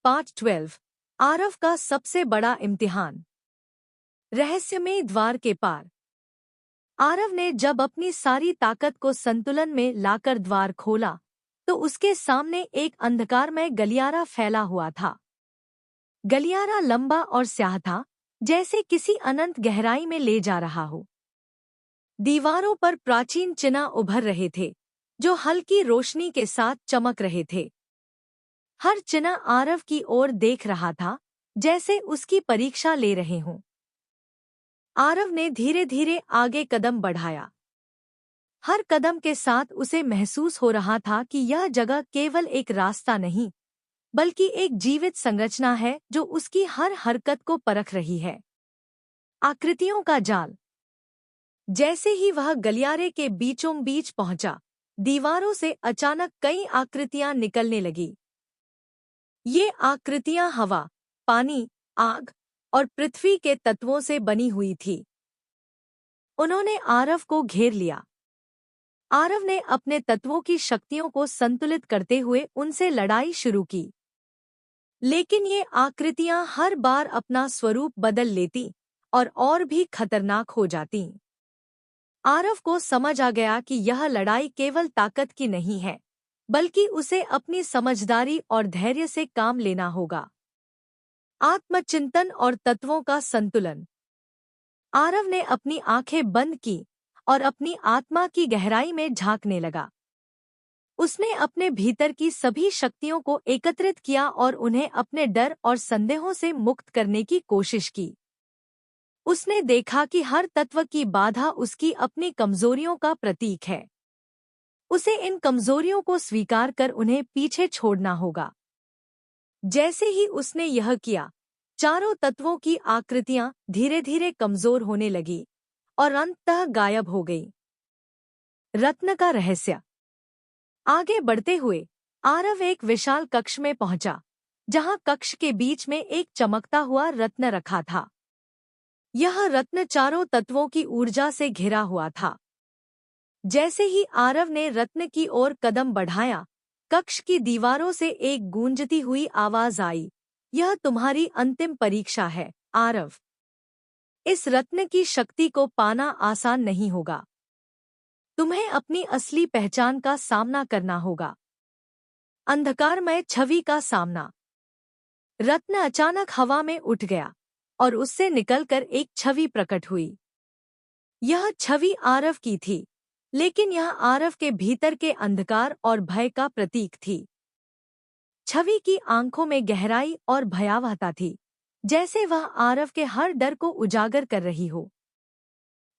Part 12 Aarav का सबसे बड़ा इम्तिहान। रहस्यमय द्वार के पार। आरव ने जब अपनी सारी ताकत को संतुलन में लाकर द्वार खोला तो उसके सामने एक अंधकारमय गलियारा फैला हुआ था। गलियारा लंबा और स्याह था, जैसे किसी अनंत गहराई में ले जा रहा हो। दीवारों पर प्राचीन चिन्ह उभर रहे थे, जो हल्की रोशनी के साथ चमक रहे थे। हर चिन्ह आरव की ओर देख रहा था, जैसे उसकी परीक्षा ले रहे हों। आरव ने धीरे धीरे आगे कदम बढ़ाया। हर कदम के साथ उसे महसूस हो रहा था कि यह जगह केवल एक रास्ता नहीं, बल्कि एक जीवित संरचना है जो उसकी हर हरकत को परख रही है। आकृतियों का जाल। जैसे ही वह गलियारे के बीचों बीच पहुंचा, दीवारों से अचानक कई आकृतियां निकलने लगी। ये आकृतियां हवा, पानी, आग और पृथ्वी के तत्वों से बनी हुई थी। उन्होंने आरव को घेर लिया। आरव ने अपने तत्वों की शक्तियों को संतुलित करते हुए उनसे लड़ाई शुरू की। लेकिन ये आकृतियां हर बार अपना स्वरूप बदल लेती और भी खतरनाक हो जातीं। आरव को समझ आ गया कि यह लड़ाई केवल ताकत की नहीं है, बल्कि उसे अपनी समझदारी और धैर्य से काम लेना होगा। आत्मचिंतन और तत्वों का संतुलन। आरव ने अपनी आंखें बंद की और अपनी आत्मा की गहराई में झांकने लगा। उसने अपने भीतर की सभी शक्तियों को एकत्रित किया और उन्हें अपने डर और संदेहों से मुक्त करने की कोशिश की। उसने देखा कि हर तत्व की बाधा उसकी अपनी कमजोरियों का प्रतीक है। उसे इन कमजोरियों को स्वीकार कर उन्हें पीछे छोड़ना होगा। जैसे ही उसने यह किया, चारों तत्वों की आकृतियां धीरे धीरे कमजोर होने लगी और अंततः गायब हो गई। रत्न का रहस्य। आगे बढ़ते हुए आरव एक विशाल कक्ष में पहुंचा, जहां कक्ष के बीच में एक चमकता हुआ रत्न रखा था। यह रत्न चारों तत्वों की ऊर्जा से घिरा हुआ था। जैसे ही आरव ने रत्न की ओर कदम बढ़ाया, कक्ष की दीवारों से एक गूंजती हुई आवाज आई, यह तुम्हारी अंतिम परीक्षा है, आरव। इस रत्न की शक्ति को पाना आसान नहीं होगा। तुम्हें अपनी असली पहचान का सामना करना होगा। अंधकारमय छवि का सामना। रत्न अचानक हवा में उठ गया और उससे निकलकर एक छवि प्रकट हुई। यह छवि आरव की थी, लेकिन यह आरव के भीतर के अंधकार और भय का प्रतीक थी। छवि की आंखों में गहराई और भयावहता थी, जैसे वह आरव के हर डर को उजागर कर रही हो।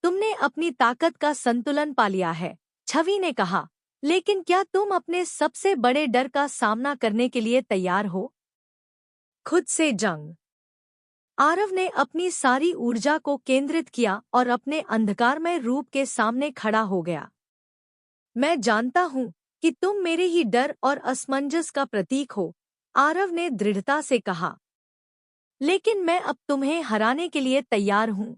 तुमने अपनी ताकत का संतुलन पा लिया है, छवि ने कहा, लेकिन क्या तुम अपने सबसे बड़े डर का सामना करने के लिए तैयार हो? खुद से जंग। आरव ने अपनी सारी ऊर्जा को केंद्रित किया और अपने अंधकारमय रूप के सामने खड़ा हो गया। मैं जानता हूं कि तुम मेरे ही डर और असमंजस का प्रतीक हो, आरव ने दृढ़ता से कहा। लेकिन मैं अब तुम्हें हराने के लिए तैयार हूं।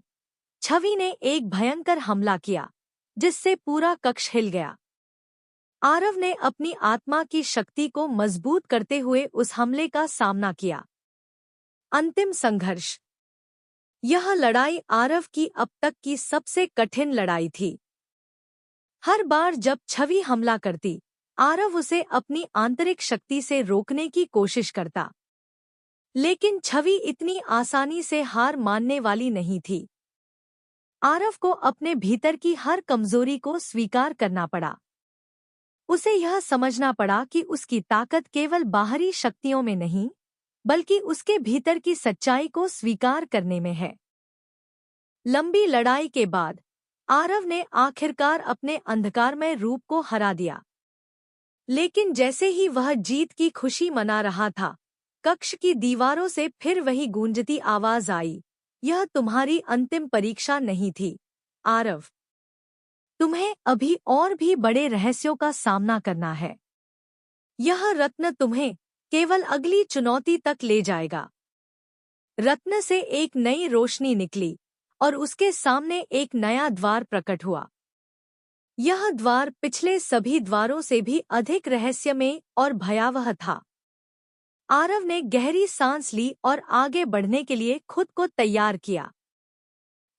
छवि ने एक भयंकर हमला किया, जिससे पूरा कक्ष हिल गया। आरव ने अपनी आत्मा की शक्ति को मजबूत करते हुए उस हमले का सामना किया। अंतिम संघर्ष। यह लड़ाई आरव की अब तक की सबसे कठिन लड़ाई थी। हर बार जब छवि हमला करती, आरव उसे अपनी आंतरिक शक्ति से रोकने की कोशिश करता। लेकिन छवि इतनी आसानी से हार मानने वाली नहीं थी। आरव को अपने भीतर की हर कमजोरी को स्वीकार करना पड़ा। उसे यह समझना पड़ा कि उसकी ताकत केवल बाहरी शक्तियों में नहीं, बल्कि उसके भीतर की सच्चाई को स्वीकार करने में है। लंबी लड़ाई के बाद आरव ने आखिरकार अपने अंधकारमय रूप को हरा दिया। लेकिन जैसे ही वह जीत की खुशी मना रहा था, कक्ष की दीवारों से फिर वही गूंजती आवाज आई, यह तुम्हारी अंतिम परीक्षा नहीं थी, आरव। तुम्हें अभी और भी बड़े रहस्यों का सामना करना है। यह रत्न तुम्हें केवल अगली चुनौती तक ले जाएगा। रत्न से एक नई रोशनी निकली और उसके सामने एक नया द्वार प्रकट हुआ। यह द्वार पिछले सभी द्वारों से भी अधिक रहस्यमय और भयावह था। आरव ने गहरी सांस ली और आगे बढ़ने के लिए खुद को तैयार किया।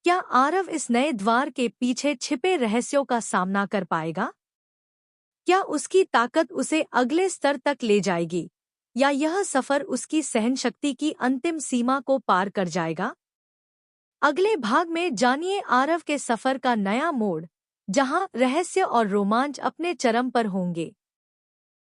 क्या आरव इस नए द्वार के पीछे छिपे रहस्यों का सामना कर पाएगा? क्या उसकी ताकत उसे अगले स्तर तक ले जाएगी, या यह सफर उसकी सहनशक्ति की अंतिम सीमा को पार कर जाएगा? अगले भाग में जानिए आरव के सफर का नया मोड़, जहां रहस्य और रोमांच अपने चरम पर होंगे।